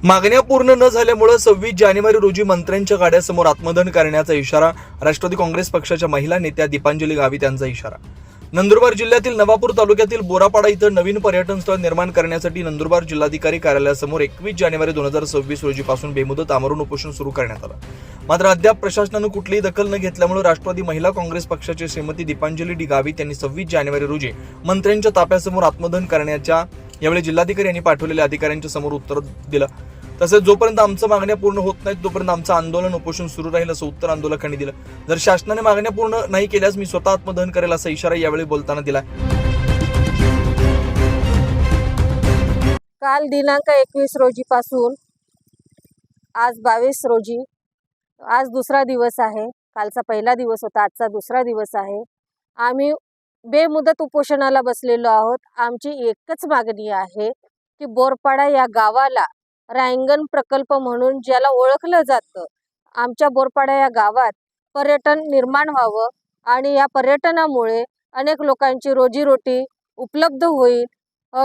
मागण्या पूर्ण न झाल्यामुळे 26 जानेवारी रोजी मंत्र्यांच्या गाड्यासमोर आत्मदहन करण्याचा इशारा. राष्ट्रवादी काँग्रेस पक्षाच्या महिला नेत्या दीपांजली गावित यांचा इशारा. नंदुरबार जिल्ह्यातील नवापूर तालुक्यातील बोरापाडा इथं नवीन पर्यटन स्थळ निर्माण करण्यासाठी नंदुरबार जिल्हाधिकारी कार्यालयासमोर 21 जानेवारी 2026 रोजीपासून बेमुदत आमरण उपोषण सुरू करण्यात आलं. मात्र अद्याप प्रशासनानं कुठलीही दखल न घेतल्यामुळे राष्ट्रवादी महिला काँग्रेस पक्षाचे श्रीमती दीपांजली डी गावित यांनी 26 जानेवारी रोजी मंत्र्यांच्या ताफ्यासमोर आत्मदहन करण्याच्या यावेळी जिल्हाधिकारी यांनी पाठवलेल्या अधिकाऱ्यांच्या समोर उत्तर दिलं. तसेच जोपर्यंत आमच्या मागण्या पूर्ण होत नाहीत तोपर्यंत आमचं आंदोलन उपोषण सुरू राहील असं उत्तर आंदोलकांनी दिलं. जर शासनाने मागण्या पूर्ण नाही केल्यास मी स्वतः आत्मदहन करेल असा इशारा यावेळी बोलताना दिला. काल दिनांक 21 रोजीपासून आज 22 रोजी आज दुसरा दिवस आहे. कालचा पहिला दिवस होता, आजचा दुसरा दिवस आहे. आम्ही बेमुदत उपोषणाला बसलेलो आहोत. आमची एकच मागणी आहे की बोरपाडा या गावाला रायंगण प्रकल्प म्हणून ज्याला ओळखलं जातं, आमच्या बोरपाडा या गावात पर्यटन निर्माण व्हावं आणि या पर्यटनामुळे अनेक लोकांची रोजीरोटी उपलब्ध होईल.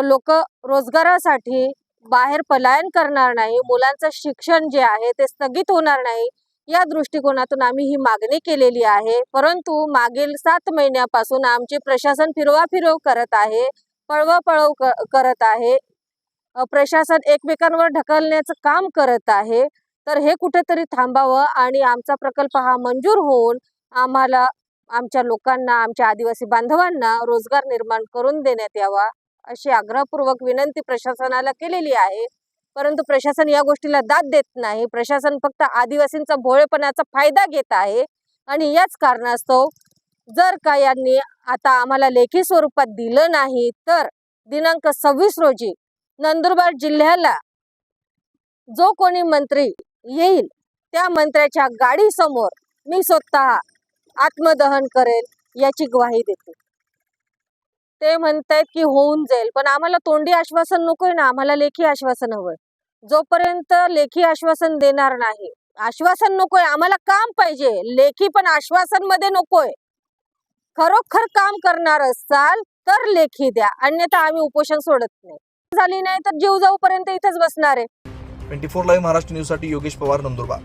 लोक रोजगारासाठी बाहेर पलायन करणार नाही, मुलांचं शिक्षण जे आहे ते स्थगित होणार नाही, या दृष्टिकोनातून आम्ही ही मागणी केलेली आहे. परंतु मागील 7 महिन्यापासून आमचे प्रशासन फिरवाफिरव करत आहे, पळवापळव करत आहे. प्रशासन एकमेकांवर ढकलण्याचं काम करत आहे. तर हे कुठेतरी थांबावं आणि आमचा प्रकल्प हा मंजूर होऊन आम्हाला, आमच्या लोकांना, आमच्या आदिवासी बांधवांना रोजगार निर्माण करून देण्यात यावा अशी आग्रहपूर्वक विनंती प्रशासनाला केलेली आहे. परंतु प्रशासन या गोष्टीला दाद देत नाही. प्रशासन फक्त आदिवासींचा भोळेपणाचा फायदा घेत आहे आणि याच कारणास्तव जर का यांनी आता आम्हाला लेखी स्वरूपात दिलं नाही तर दिनांक 26 रोजी नंदुरबार जिल्ह्याला जो कोणी मंत्री येईल त्या मंत्र्याच्या गाडीसमोर मी स्वतः आत्मदहन करेल याची ग्वाही देते. ते म्हणतायत की होऊन जाईल, पण आम्हाला तोंडी आश्वासन नकोय ना, आम्हाला लेखी आश्वासन हवंय. जोपर्यंत लेखी आश्वासन देणार नाही, आश्वासन नकोय, आम्हाला काम पाहिजे. लेखी पण आश्वासन मध्ये नकोय. खरोखर काम करणार असाल तर लेखी द्या, अन्यथा आम्ही उपोषण सोडत नाही. झाली नाही तर जीव जाऊपर्यंत इथेच बसणार आहे. 24 लाईव्ह महाराष्ट्र न्यूज साठी योगेश पवार, नंदुरबार.